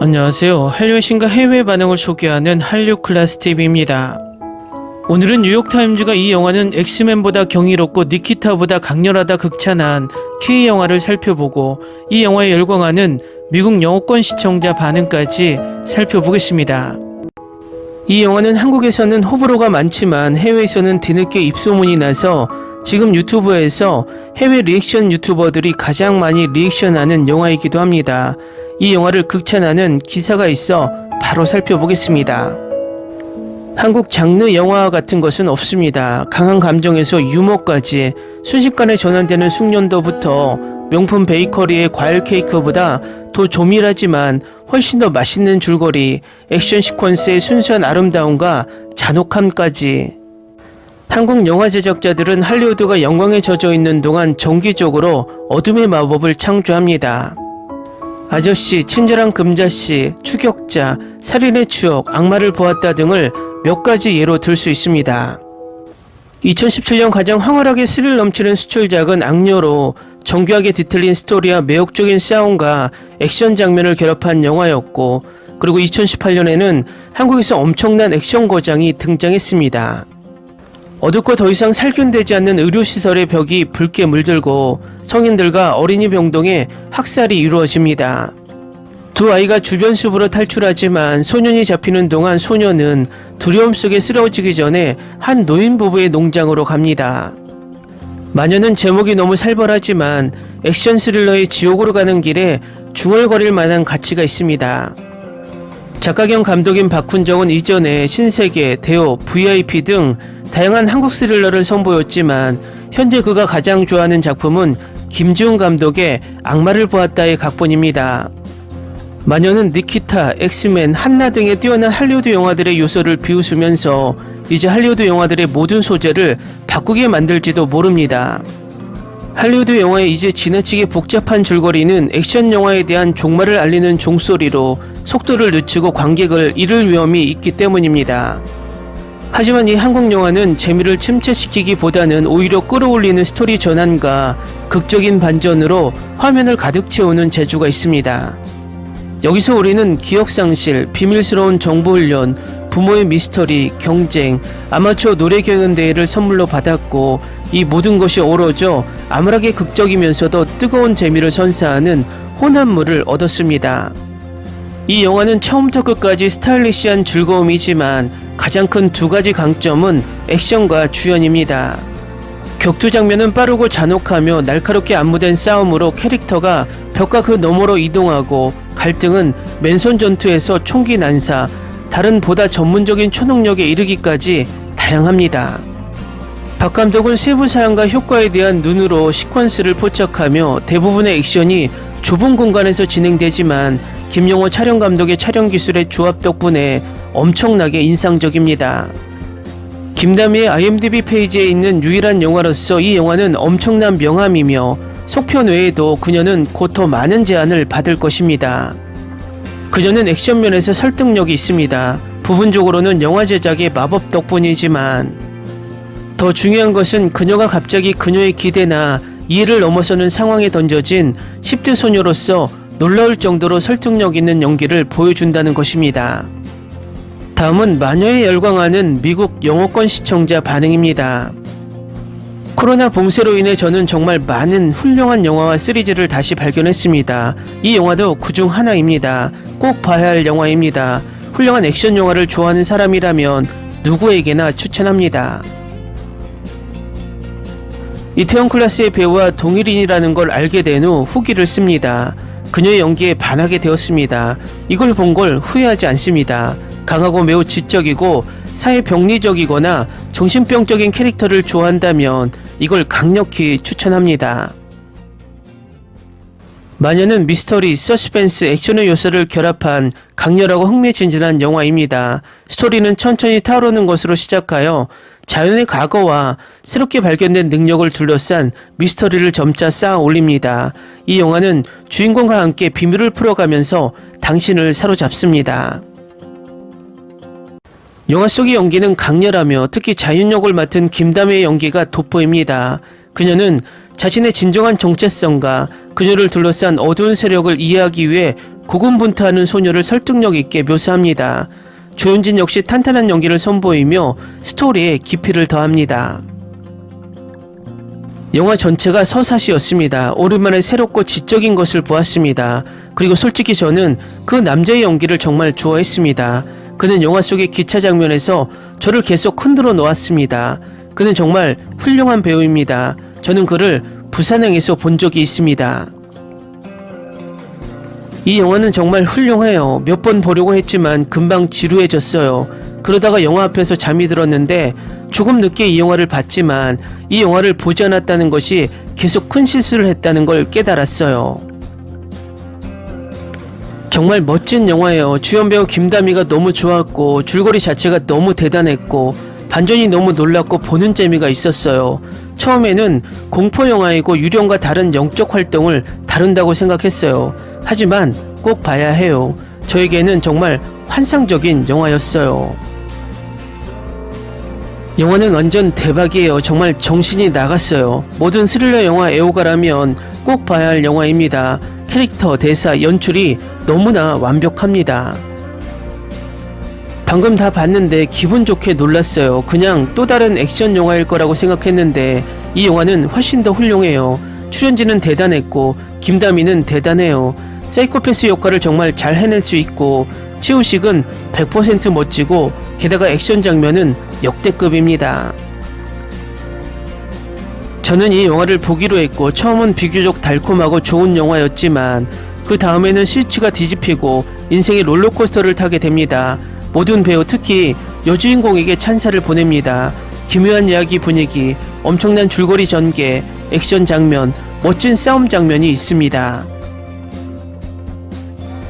안녕하세요. 한류의 신과 해외 반응을 소개하는 한류클래스TV입니다. 오늘은 뉴욕타임즈가 이 영화는 엑스맨보다 경이롭고 니키타보다 강렬하다 극찬한 K영화를 살펴보고 이 영화에 열광하는 미국 영어권 시청자 반응까지 살펴보겠습니다. 이 영화는 한국에서는 호불호가 많지만 해외에서는 뒤늦게 입소문이 나서 지금 유튜브에서 해외 리액션 유튜버들이 가장 많이 리액션하는 영화이기도 합니다. 이 영화를 극찬하는 기사가 있어 바로 살펴보겠습니다. 한국 장르 영화 같은 것은 없습니다. 강한 감정에서 유머까지 순식간에 전환되는 숙련도부터 명품 베이커리의 과일 케이크보다 더 조밀하지만 훨씬 더 맛있는 줄거리, 액션 시퀀스의 순수한 아름다움과 잔혹함까지. 한국 영화 제작자들은 할리우드가 영광에 젖어 있는 동안 정기적으로 어둠의 마법을 창조합니다. 아저씨, 친절한 금자씨, 추격자, 살인의 추억, 악마를 보았다 등을 몇 가지 예로 들 수 있습니다. 2017년 가장 황홀하게 스릴 넘치는 수출작은 악녀로 정교하게 뒤틀린 스토리와 매혹적인 싸움과 액션 장면을 결합한 영화였고, 그리고 2018년에는 한국에서 엄청난 액션 거장이 등장했습니다. 어둡고 더 이상 살균되지 않는 의료시설의 벽이 붉게 물들고 성인들과 어린이 병동에 학살이 이루어집니다. 두 아이가 주변 숲으로 탈출하지만 소년이 잡히는 동안 소년은 두려움 속에 쓰러지기 전에 한 노인 부부의 농장으로 갑니다. 마녀는 제목이 너무 살벌하지만 액션 스릴러의 지옥으로 가는 길에 중얼거릴 만한 가치가 있습니다. 작가 겸 감독인 박훈정은 이전에 신세계, 대호, VIP 등 다양한 한국 스릴러를 선보였지만 현재 그가 가장 좋아하는 작품은 김지훈 감독의 악마를 보았다의 각본입니다. 마녀는 니키타, 엑스맨, 한나 등의 뛰어난 할리우드 영화들의 요소를 비웃으면서 이제 할리우드 영화들의 모든 소재를 바꾸게 만들지도 모릅니다. 할리우드 영화의 이제 지나치게 복잡한 줄거리는 액션 영화에 대한 종말을 알리는 종소리로 속도를 늦추고 관객을 잃을 위험이 있기 때문입니다. 하지만 이 한국 영화는 재미를 침체시키기보다는 오히려 끌어올리는 스토리 전환과 극적인 반전으로 화면을 가득 채우는 재주가 있습니다. 여기서 우리는 기억상실, 비밀스러운 정보훈련, 부모의 미스터리, 경쟁, 아마추어 노래 경연대회를 선물로 받았고 이 모든 것이 어우러져 암울하게 극적이면서도 뜨거운 재미를 선사하는 혼합물을 얻었습니다. 이 영화는 처음부터 끝까지 스타일리시한 즐거움이지만 가장 큰 두 가지 강점은 액션과 주연입니다. 격투 장면은 빠르고 잔혹하며 날카롭게 안무된 싸움으로 캐릭터가 벽과 그 너머로 이동하고 갈등은 맨손 전투에서 총기 난사, 다른 보다 전문적인 초능력에 이르기까지 다양합니다. 박 감독은 세부 사항과 효과에 대한 눈으로 시퀀스를 포착하며 대부분의 액션이 좁은 공간에서 진행되지만 김용호 촬영 감독의 촬영 기술의 조합 덕분에 엄청나게 인상적입니다. 김다미의 IMDb 페이지에 있는 유일한 영화로서 이 영화는 엄청난 명함이며 속편 외에도 그녀는 곧 더 많은 제안을 받을 것입니다. 그녀는 액션 면에서 설득력이 있습니다. 부분적으로는 영화 제작의 마법 덕분이지만 더 중요한 것은 그녀가 갑자기 그녀의 기대나 이해를 넘어서는 상황에 던져진 10대 소녀로서 놀라울 정도로 설득력 있는 연기를 보여준다는 것입니다. 다음은 마녀에 열광하는 미국 영어권 시청자 반응입니다. 코로나 봉쇄로 인해 저는 정말 많은 훌륭한 영화와 시리즈를 다시 발견했습니다. 이 영화도 그중 하나입니다. 꼭 봐야 할 영화입니다. 훌륭한 액션 영화를 좋아하는 사람이라면 누구에게나 추천합니다. 이태원 클라스의 배우와 동일인이라는 걸 알게 된 후 후기를 씁니다. 그녀의 연기에 반하게 되었습니다. 이걸 본 걸 후회하지 않습니다. 강하고 매우 지적이고 사회병리적이거나 정신병적인 캐릭터를 좋아한다면 이걸 강력히 추천합니다. 마녀는 미스터리, 서스펜스, 액션의 요소를 결합한 강렬하고 흥미진진한 영화입니다. 스토리는 천천히 타오르는 것으로 시작하여 자연의 과거와 새롭게 발견된 능력을 둘러싼 미스터리를 점차 쌓아 올립니다. 이 영화는 주인공과 함께 비밀을 풀어가면서 당신을 사로잡습니다. 영화 속의 연기는 강렬하며 특히 자윤 역을 맡은 김다미의 연기가 돋보입니다. 그녀는 자신의 진정한 정체성과 그녀를 둘러싼 어두운 세력을 이해하기 위해 고군분투하는 소녀를 설득력 있게 묘사합니다. 조윤진 역시 탄탄한 연기를 선보이며 스토리에 깊이를 더합니다. 영화 전체가 서사시였습니다. 오랜만에 새롭고 지적인 것을 보았습니다. 그리고 솔직히 저는 그 남자의 연기를 정말 좋아했습니다. 그는 영화 속의 기차 장면에서 저를 계속 흔들어 놓았습니다. 그는 정말 훌륭한 배우입니다. 저는 그를 부산행에서 본 적이 있습니다. 이 영화는 정말 훌륭해요. 몇 번 보려고 했지만 금방 지루해졌어요. 그러다가 영화 앞에서 잠이 들었는데 조금 늦게 이 영화를 봤지만 이 영화를 보지 않았다는 것이 계속 큰 실수를 했다는 걸 깨달았어요. 정말 멋진 영화예요. 주연 배우 김다미가 너무 좋았고 줄거리 자체가 너무 대단했고 반전이 너무 놀랍고 보는 재미가 있었어요. 처음에는 공포 영화이고 유령과 다른 영적 활동을 다룬다고 생각했어요. 하지만 꼭 봐야 해요. 저에게는 정말 환상적인 영화였어요. 영화는 완전 대박이에요. 정말 정신이 나갔어요. 모든 스릴러 영화 애호가라면 꼭 봐야 할 영화입니다. 캐릭터, 대사, 연출이 너무나 완벽합니다. 방금 다 봤는데 기분 좋게 놀랐어요. 그냥 또 다른 액션 영화일 거라고 생각했는데 이 영화는 훨씬 더 훌륭해요. 출연진은 대단했고 김다미는 대단해요. 사이코패스 역할을 정말 잘 해낼 수 있고 최우식은 100% 멋지고 게다가 액션 장면은 역대급입니다. 저는 이 영화를 보기로 했고 처음은 비교적 달콤하고 좋은 영화였지만 그 다음에는 스위치가 뒤집히고 인생의 롤러코스터를 타게 됩니다. 모든 배우 특히 여주인공에게 찬사를 보냅니다. 기묘한 이야기 분위기, 엄청난 줄거리 전개, 액션 장면, 멋진 싸움 장면이 있습니다.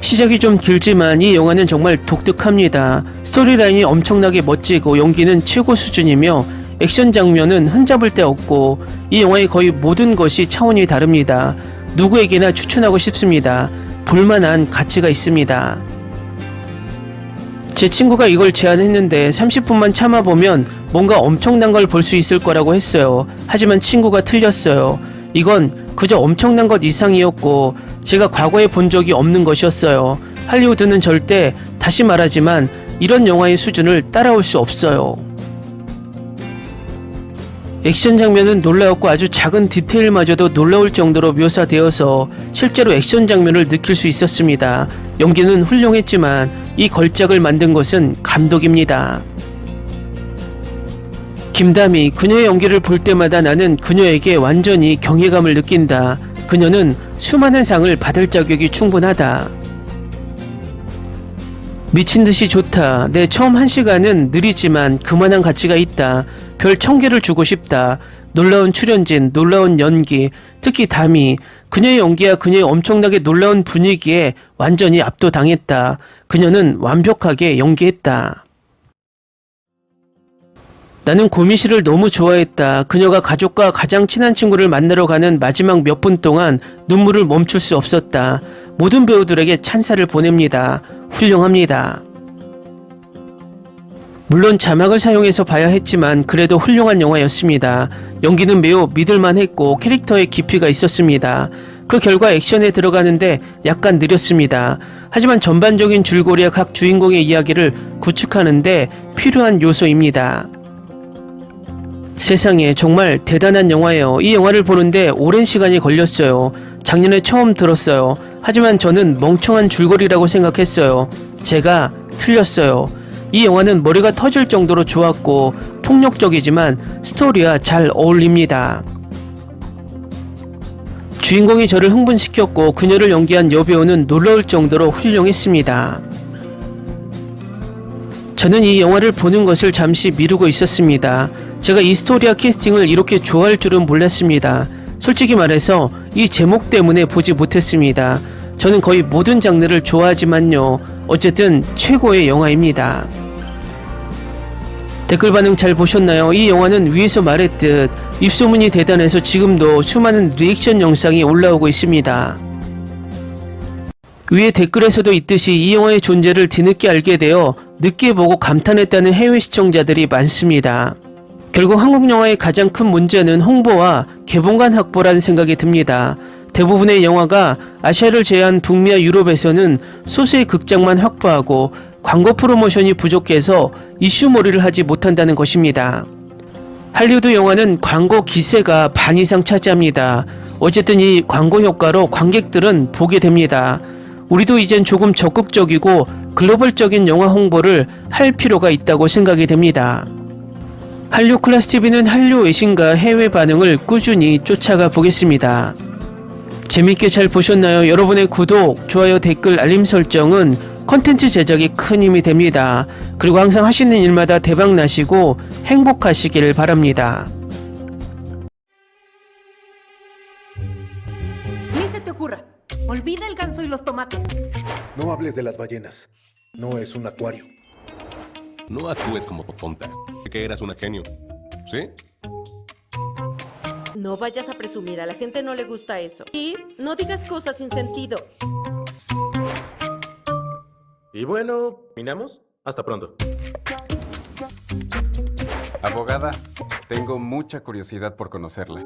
시작이 좀 길지만 이 영화는 정말 독특합니다. 스토리라인이 엄청나게 멋지고 연기는 최고 수준이며 액션 장면은 흠잡을 데 없고 이 영화의 거의 모든 것이 차원이 다릅니다. 누구에게나 추천하고 싶습니다. 볼만한 가치가 있습니다. 제 친구가 이걸 제안했는데 30분만 참아보면 뭔가 엄청난 걸 볼 수 있을 거라고 했어요. 하지만 친구가 틀렸어요. 이건 그저 엄청난 것 이상이었고 제가 과거에 본 적이 없는 것이었어요. 할리우드는 절대, 다시 말하지만 이런 영화의 수준을 따라올 수 없어요. 액션 장면은 놀라웠고 아주 작은 디테일마저도 놀라울 정도로 묘사되어서 실제로 액션 장면을 느낄 수 있었습니다. 연기는 훌륭했지만 이 걸작을 만든 것은 감독입니다. 김다미, 그녀의 연기를 볼 때마다 나는 그녀에게 완전히 경외감을 느낀다. 그녀는 수많은 상을 받을 자격이 충분하다. 미친듯이 좋다. 내 처음 1시간은 느리지만 그만한 가치가 있다. 별 1000개를 주고 싶다. 놀라운 출연진, 놀라운 연기, 특히 다미. 그녀의 연기와 그녀의 엄청나게 놀라운 분위기에 완전히 압도당했다. 그녀는 완벽하게 연기했다. 나는 고미 씨를 너무 좋아했다. 그녀가 가족과 가장 친한 친구를 만나러 가는 마지막 몇 분 동안 눈물을 멈출 수 없었다. 모든 배우들에게 찬사를 보냅니다. 훌륭합니다. 물론 자막을 사용해서 봐야 했지만 그래도 훌륭한 영화였습니다. 연기는 매우 믿을만했고 캐릭터의 깊이가 있었습니다. 그 결과 액션에 들어가는데 약간 느렸습니다. 하지만 전반적인 줄거리와 각 주인공의 이야기를 구축하는데 필요한 요소입니다. 세상에 정말 대단한 영화예요. 이 영화를 보는데 오랜 시간이 걸렸어요. 작년에 처음 들었어요. 하지만 저는 멍청한 줄거리라고 생각했어요. 제가 틀렸어요. 이 영화는 머리가 터질 정도로 좋았고 폭력적이지만 스토리와 잘 어울립니다. 주인공이 저를 흥분시켰고 그녀를 연기한 여배우는 놀라울 정도로 훌륭했습니다. 저는 이 영화를 보는 것을 잠시 미루고 있었습니다. 제가 이 스토리와 캐스팅을 이렇게 좋아할 줄은 몰랐습니다. 솔직히 말해서 이 제목 때문에 보지 못했습니다. 저는 거의 모든 장르를 좋아하지만요. 어쨌든 최고의 영화입니다. 댓글 반응 잘 보셨나요? 이 영화는 위에서 말했듯 입소문이 대단해서 지금도 수많은 리액션 영상이 올라오고 있습니다. 위에 댓글에서도 있듯이 이 영화의 존재를 뒤늦게 알게 되어 늦게 보고 감탄했다는 해외 시청자들이 많습니다. 결국 한국 영화의 가장 큰 문제는 홍보와 개봉관 확보라는 생각이 듭니다. 대부분의 영화가 아시아를 제외한 북미와 유럽에서는 소수의 극장만 확보하고 광고 프로모션이 부족해서 이슈몰이를 하지 못한다는 것입니다. 할리우드 영화는 광고 기세가 반 이상 차지합니다. 어쨌든 이 광고 효과로 관객들은 보게 됩니다. 우리도 이젠 조금 적극적이고 글로벌적인 영화 홍보를 할 필요가 있다고 생각이 됩니다. 한류 클래스 TV는 한류 외신과 해외 반응을 꾸준히 쫓아가 보겠습니다. 재밌게 잘 보셨나요? 여러분의 구독, 좋아요, 댓글, 알림 설정은 컨텐츠 제작에 큰 힘이 됩니다. 그리고 항상 하시는 일마다 대박 나시고 행복하시길 바랍니다. Ni se te ocurra. Olvida el ganso y los tomates. No hables de las ballenas. No es un acuario. No actúes como tonta. Sé que eras una genio. ¿Sí? No vayas a presumir, a la gente no le gusta eso. Y no digas cosas sin sentido. Y bueno, ¿terminamos? Hasta pronto. Abogada, tengo mucha curiosidad por conocerla.